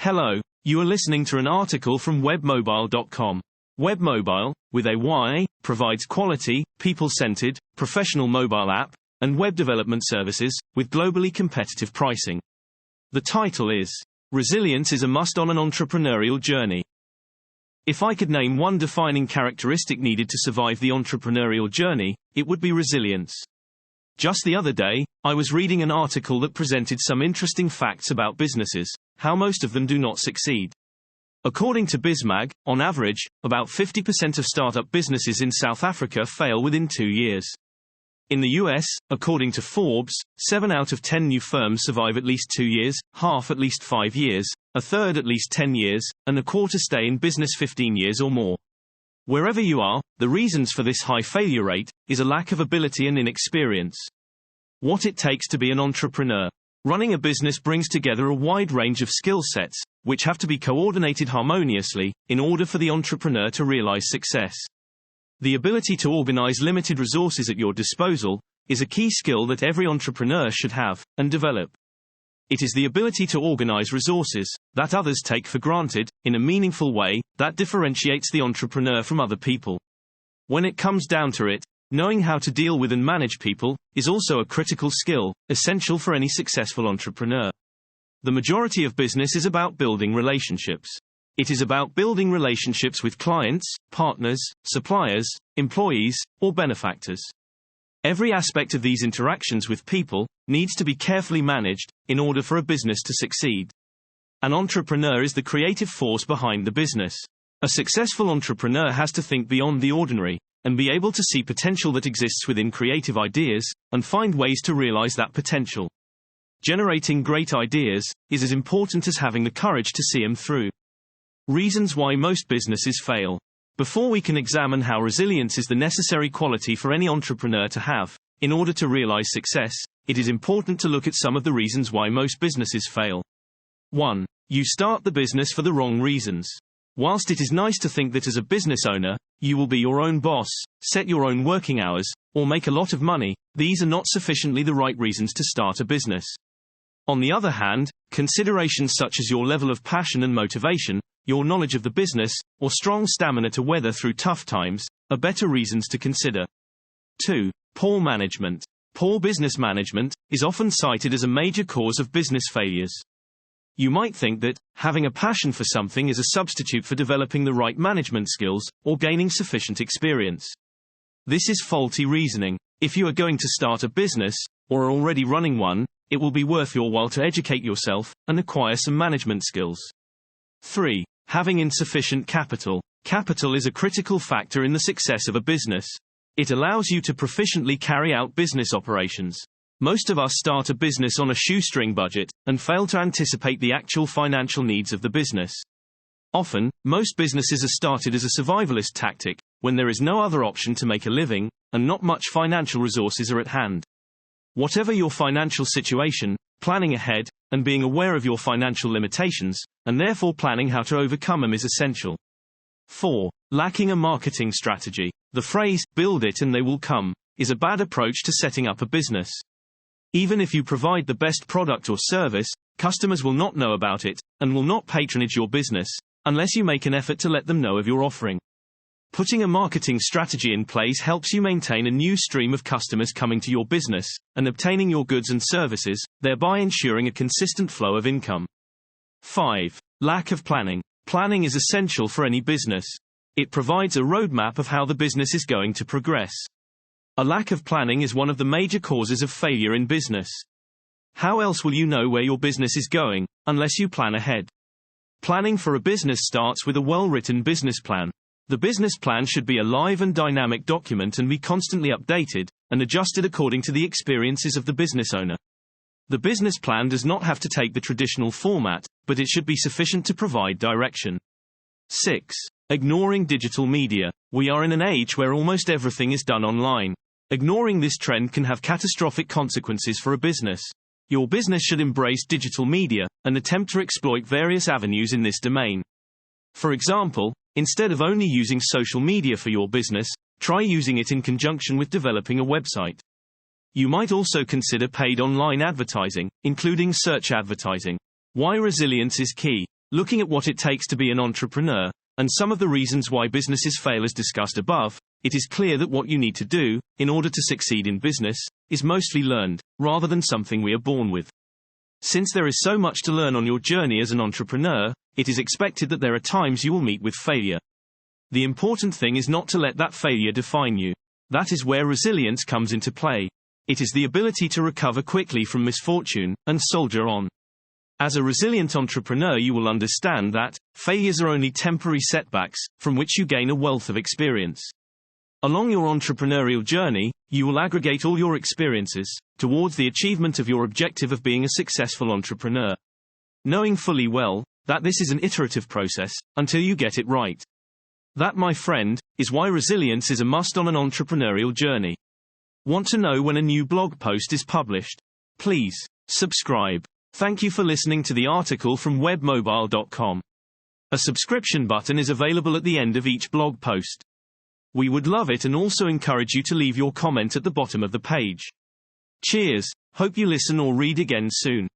Hello, you are listening to an article from webmobile.com. Webmobile, with a Y, provides quality, people-centered, professional mobile app and web development services with globally competitive pricing. The title is Resilience is a Must on an Entrepreneurial Journey. If I could name one defining characteristic needed to survive the entrepreneurial journey, it would be resilience. Just the other day, I was reading an article that presented some interesting facts about businesses, how most of them do not succeed. According to Bizmag, on average, about 50% of startup businesses in South Africa fail within 2 years. In the US, according to Forbes, 7 out of 10 new firms survive at least 2 years, half at least 5 years, a third at least 10 years, and a quarter stay in business 15 years or more. Wherever you are, the reasons for this high failure rate is a lack of ability and inexperience. What it takes to be an entrepreneur. Running a business brings together a wide range of skill sets, which have to be coordinated harmoniously, in order for the entrepreneur to realize success. The ability to organize limited resources at your disposal is a key skill that every entrepreneur should have and develop. It is the ability to organize resources that others take for granted, in a meaningful way, that differentiates the entrepreneur from other people. When it comes down to it, knowing how to deal with and manage people is also a critical skill, essential for any successful entrepreneur. The majority of business is about building relationships. It is about building relationships with clients, partners, suppliers, employees, or benefactors. Every aspect of these interactions with people needs to be carefully managed in order for a business to succeed. An entrepreneur is the creative force behind the business. A successful entrepreneur has to think beyond the ordinary and be able to see potential that exists within creative ideas and find ways to realize that potential. Generating great ideas is as important as having the courage to see them through. Reasons why most businesses fail. Before we can examine how resilience is the necessary quality for any entrepreneur to have, in order to realize success, it is important to look at some of the reasons why most businesses fail. 1. You start the business for the wrong reasons. Whilst it is nice to think that as a business owner, you will be your own boss, set your own working hours, or make a lot of money, these are not sufficiently the right reasons to start a business. On the other hand, considerations such as your level of passion and motivation, your knowledge of the business, or strong stamina to weather through tough times, are better reasons to consider. 2. Poor management. Poor business management is often cited as a major cause of business failures. You might think that having a passion for something is a substitute for developing the right management skills or gaining sufficient experience. This is faulty reasoning. If you are going to start a business, or are already running one, it will be worth your while to educate yourself and acquire some management skills. 3. Having insufficient capital. Capital is a critical factor in the success of a business. It allows you to proficiently carry out business operations. Most of us start a business on a shoestring budget and fail to anticipate the actual financial needs of the business. Often, most businesses are started as a survivalist tactic, when there is no other option to make a living, and not much financial resources are at hand. Whatever your financial situation, planning ahead, and being aware of your financial limitations, and therefore planning how to overcome them is essential. 4. Lacking a marketing strategy. The phrase, "build it and they will come," is a bad approach to setting up a business. Even if you provide the best product or service, customers will not know about it, and will not patronage your business, unless you make an effort to let them know of your offering. Putting a marketing strategy in place helps you maintain a new stream of customers coming to your business, and obtaining your goods and services, thereby ensuring a consistent flow of income. 5. Lack of planning. Planning is essential for any business. It provides a roadmap of how the business is going to progress. A lack of planning is one of the major causes of failure in business. How else will you know where your business is going, unless you plan ahead? Planning for a business starts with a well-written business plan. The business plan should be a live and dynamic document and be constantly updated and adjusted according to the experiences of the business owner. The business plan does not have to take the traditional format, but it should be sufficient to provide direction. 6. Ignoring digital media. We are in an age where almost everything is done online. Ignoring this trend can have catastrophic consequences for a business. Your business should embrace digital media and attempt to exploit various avenues in this domain. For example, instead of only using social media for your business, try using it in conjunction with developing a website. You might also consider paid online advertising, including search advertising. Why resilience is key. Looking at what it takes to be an entrepreneur, and some of the reasons why businesses fail as discussed above, it is clear that what you need to do, in order to succeed in business, is mostly learned, rather than something we are born with. Since there is so much to learn on your journey as an entrepreneur, it is expected that there are times you will meet with failure. The important thing is not to let that failure define you. That is where resilience comes into play. It is the ability to recover quickly from misfortune, and soldier on. As a resilient entrepreneur, you will understand that failures are only temporary setbacks, from which you gain a wealth of experience. Along your entrepreneurial journey, you will aggregate all your experiences towards the achievement of your objective of being a successful entrepreneur. Knowing fully well that this is an iterative process until you get it right. That, my friend, is why resilience is a must on an entrepreneurial journey. Want to know when a new blog post is published? Please subscribe. Thank you for listening to the article from webmobile.com. A subscription button is available at the end of each blog post. We would love it and also encourage you to leave your comment at the bottom of the page. Cheers. Hope you listen or read again soon.